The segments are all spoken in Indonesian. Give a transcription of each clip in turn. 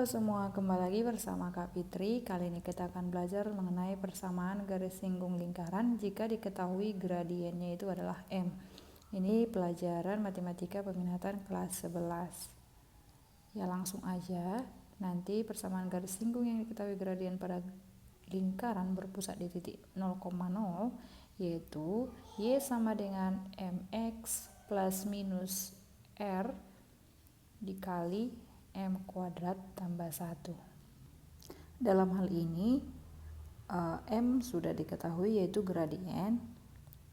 Halo semua, kembali lagi bersama Kak Fitri. Kali ini kita akan belajar mengenai persamaan garis singgung lingkaran jika diketahui gradiennya itu adalah M. Ini pelajaran matematika peminatan kelas 11. Ya langsung aja, nanti persamaan garis singgung yang diketahui gradien pada lingkaran berpusat di titik 0,0 yaitu Y sama dengan MX plus minus R dikali M kuadrat tambah 1. Dalam hal ini M sudah diketahui yaitu gradien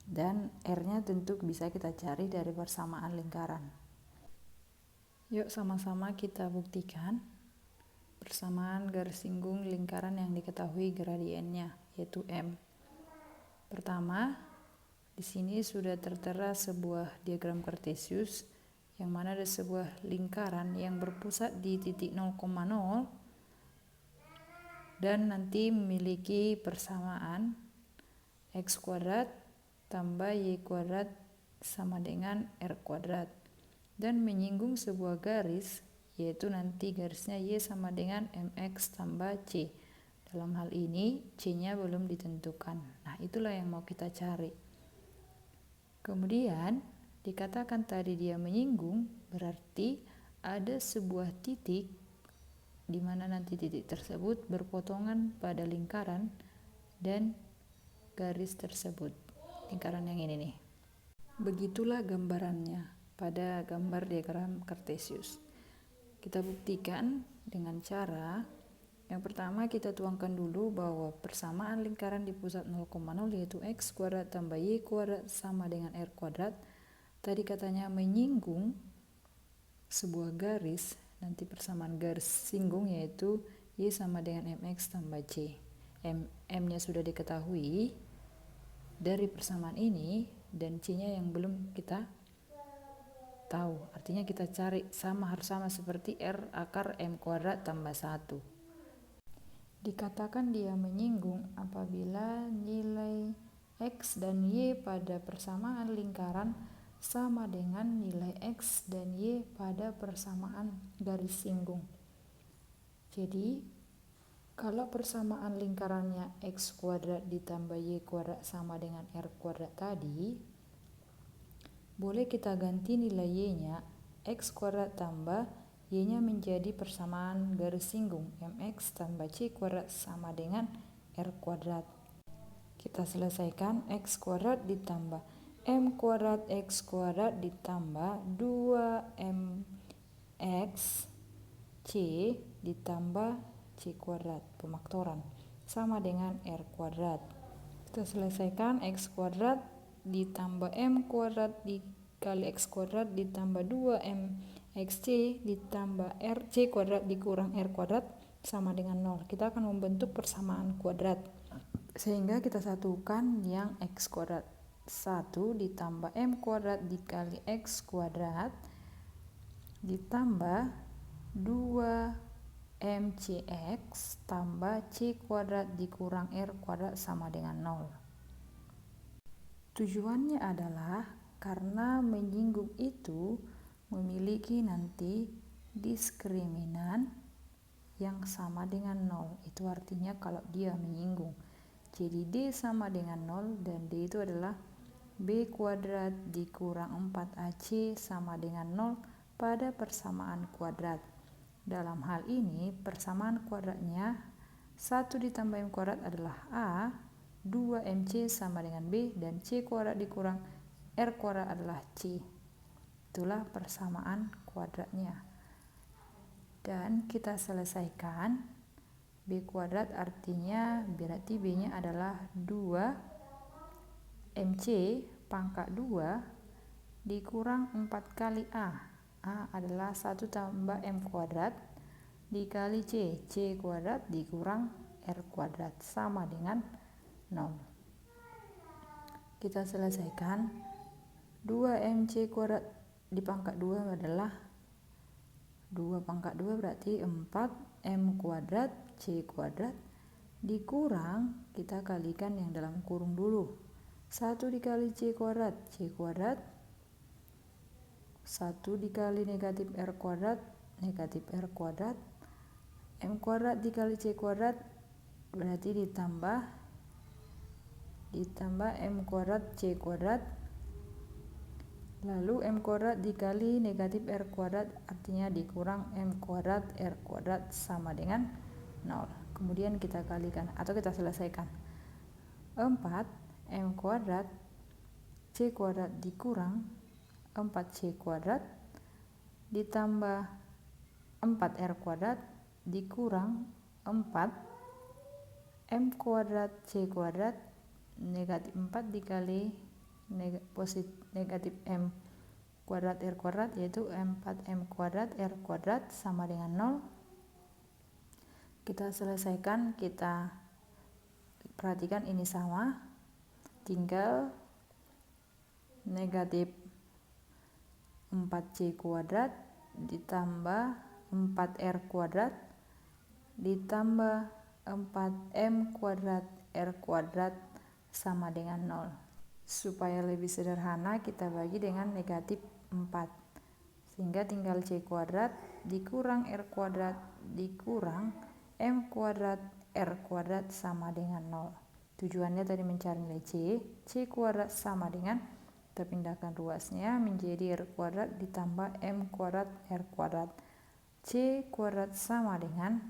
dan R-nya tentu bisa kita cari dari persamaan lingkaran. Yuk sama-sama kita buktikan persamaan garis singgung lingkaran yang diketahui gradiennya yaitu M. Pertama, di sini sudah tertera sebuah diagram kartesius yang mana ada sebuah lingkaran yang berpusat di titik 0,0 dan nanti memiliki persamaan X kuadrat tambah Y kuadrat sama dengan R kuadrat dan menyinggung sebuah garis yaitu nanti garisnya Y sama dengan MX tambah C. Dalam hal ini C-nya belum ditentukan. Nah, itulah yang mau kita cari. Kemudian dikatakan tadi dia menyinggung, berarti ada sebuah titik di mana nanti titik tersebut berpotongan pada lingkaran dan garis tersebut. Lingkaran yang ini nih. Begitulah gambarannya pada gambar diagram kartesius. Kita buktikan dengan cara yang pertama kita tuangkan dulu bahwa persamaan lingkaran di pusat 0,0 yaitu X kuadrat tambah Y kuadrat sama dengan R kuadrat. Tadi katanya menyinggung sebuah garis, nanti persamaan garis singgung yaitu Y sama dengan MX tambah C. M-nya sudah diketahui dari persamaan ini dan C-nya yang belum kita tahu. Artinya kita cari harus sama seperti R akar M kuadrat tambah 1. Dikatakan dia menyinggung apabila nilai X dan Y pada persamaan lingkaran sama dengan nilai X dan Y pada persamaan garis singgung. Jadi, kalau persamaan lingkarannya X kuadrat ditambah Y kuadrat sama dengan R kuadrat tadi, boleh kita ganti nilai Y-nya X kuadrat tambah Y-nya menjadi persamaan garis singgung MX tambah C kuadrat sama dengan R kuadrat. Kita selesaikan X kuadrat ditambah M kuadrat X kuadrat ditambah 2MX C ditambah C kuadrat pemaktoran sama dengan R kuadrat. Kita selesaikan X kuadrat ditambah M kuadrat dikali X kuadrat ditambah 2MXC ditambah RC kuadrat dikurang R kuadrat sama dengan 0. Kita akan membentuk persamaan kuadrat sehingga kita satukan yang X kuadrat 1 ditambah M kuadrat dikali X kuadrat ditambah 2MCX tambah C kuadrat dikurang R kuadrat sama dengan 0. Tujuannya adalah karena menyinggung itu memiliki nanti diskriminan yang sama dengan 0. Itu artinya kalau dia menyinggung. Jadi D sama dengan 0 dan D itu adalah B kuadrat dikurang 4AC sama dengan 0 pada persamaan kuadrat. Dalam hal ini persamaan kuadratnya 1 ditambah M kuadrat adalah A, 2MC sama dengan B dan C kuadrat dikurang R kuadrat adalah C. Itulah persamaan kuadratnya. Dan kita selesaikan B kuadrat artinya berarti B-nya adalah 2MC pangkat 2 dikurang 4 kali A. A adalah 1 tambah M kuadrat dikali C. C kuadrat dikurang R kuadrat sama dengan 0. Kita selesaikan 2MC kuadrat di pangkat 2 adalah 2 pangkat 2 berarti 4M kuadrat C kuadrat dikurang, kita kalikan yang dalam kurung dulu, 1 dikali C kuadrat 1 dikali negatif R kuadrat M kuadrat dikali C kuadrat berarti ditambah M kuadrat C kuadrat, lalu M kuadrat dikali negatif R kuadrat artinya dikurang M kuadrat R kuadrat sama dengan 0. Kemudian kita kalikan atau kita selesaikan. 4 M kuadrat C kuadrat dikurang 4C kuadrat ditambah 4R kuadrat dikurang 4 M kuadrat C kuadrat negatif 4 dikali negatif M kuadrat R kuadrat yaitu 4M kuadrat R kuadrat sama dengan 0. Kita selesaikan, kita perhatikan ini sama, tinggal negatif 4C kuadrat ditambah 4R kuadrat ditambah 4M kuadrat R kuadrat sama dengan 0. Supaya lebih sederhana kita bagi dengan negatif 4, sehingga tinggal C kuadrat dikurang R kuadrat dikurang M kuadrat R kuadrat sama dengan 0. Tujuannya tadi mencari nilai C kuadrat sama dengan, kita pindahkan ruasnya menjadi R kuadrat ditambah M kuadrat R kuadrat. C kuadrat sama dengan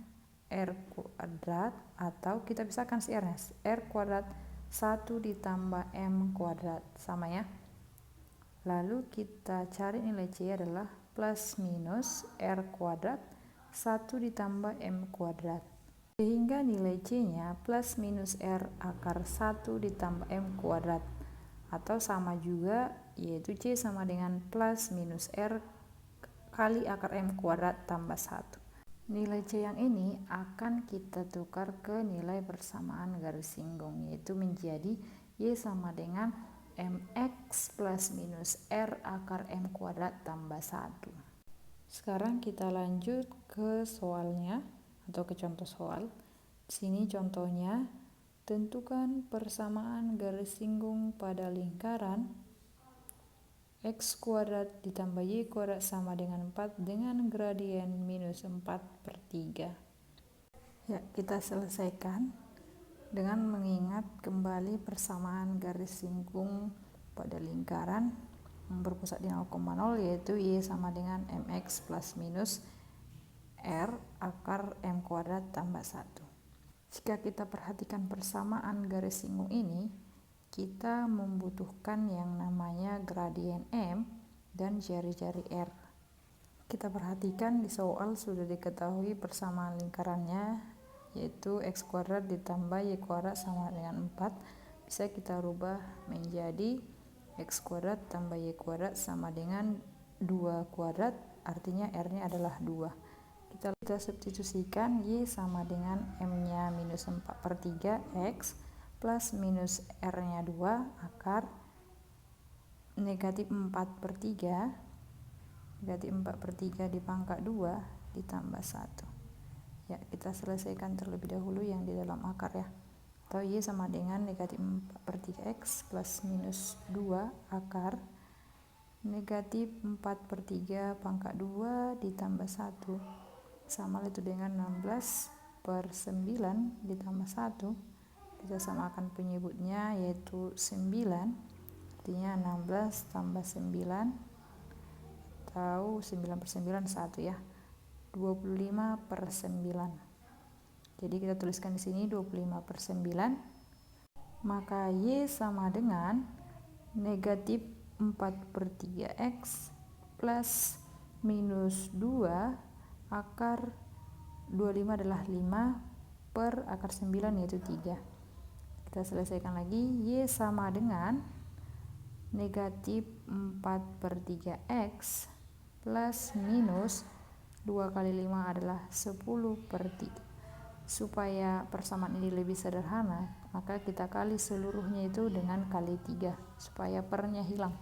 R kuadrat, atau kita pisahkan si R-nya, R kuadrat 1 ditambah M kuadrat, sama ya. Lalu kita cari nilai C adalah plus minus R kuadrat 1 ditambah M kuadrat, sehingga nilai C-nya plus minus R akar 1 ditambah M kuadrat, atau sama juga, yaitu C sama dengan plus minus R kali akar M kuadrat tambah 1. Nilai C yang ini akan kita tukar ke nilai persamaan garis singgung, yaitu menjadi Y sama dengan MX plus minus R akar M kuadrat tambah 1. Sekarang kita lanjut ke soalnya atau ke contoh soal. Sini contohnya, tentukan persamaan garis singgung pada lingkaran X kuadrat ditambah Y kuadrat sama dengan 4 dengan gradien minus 4/3. Ya, kita selesaikan dengan mengingat kembali persamaan garis singgung pada lingkaran yang berpusat di 0,0, yaitu Y sama dengan MX plus minus R akar M kuadrat tambah 1. Jika kita perhatikan persamaan garis singgung ini, kita membutuhkan yang namanya gradien M dan jari-jari R. Kita perhatikan di soal sudah diketahui persamaan lingkarannya, yaitu X kuadrat ditambah Y kuadrat sama dengan 4. Bisa kita rubah menjadi X kuadrat tambah Y kuadrat sama dengan 2 kuadrat, artinya R-nya adalah 2. Kita substitusikan Y sama dengan M-nya minus 4/3 X plus minus R-nya 2 akar negatif 4/3 dipangkat 2 ditambah 1. Ya, kita selesaikan terlebih dahulu yang di dalam akar ya. Atau Y sama dengan negatif 4/3 X plus minus 2 akar negatif 4/3 pangkat 2 ditambah 1 sama itu dengan 16/9 ditambah 1. Kita samakan penyebutnya, yaitu 9, artinya 16 tambah 9 atau 9/9 1 ya, 25/9. Jadi kita tuliskan di sini 25/9. Maka Y sama dengan negatif 4/3 X plus minus 2 akar 25 adalah 5 per akar 9 yaitu 3. Kita selesaikan lagi, Y sama dengan negatif 4/3 X plus minus 2 kali 5 adalah 10/3. Supaya persamaan ini lebih sederhana, maka kita kali seluruhnya itu dengan kali 3 supaya pernya hilang.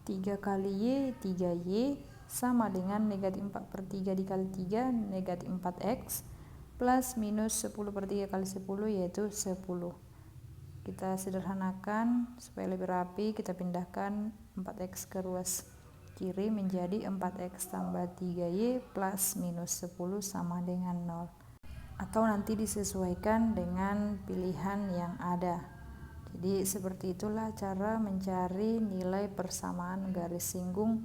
3 kali Y, 3Y sama dengan negatif 4/3 dikali 3 negatif 4X plus minus 10/3 kali 10 yaitu 10. Kita sederhanakan supaya lebih rapi, kita pindahkan 4X ke ruas kiri menjadi 4x tambah 3y plus minus 10 sama dengan 0. Atau nanti disesuaikan dengan pilihan yang ada. Jadi seperti itulah cara mencari nilai persamaan garis singgung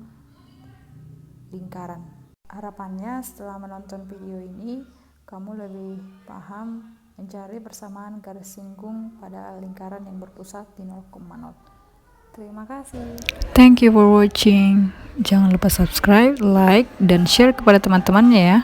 lingkaran. Harapannya setelah menonton video ini, kamu lebih paham mencari persamaan garis singgung pada lingkaran yang berpusat di 0,0. Terima kasih. Thank you for watching. Jangan lupa subscribe, like, dan share kepada teman-temannya ya.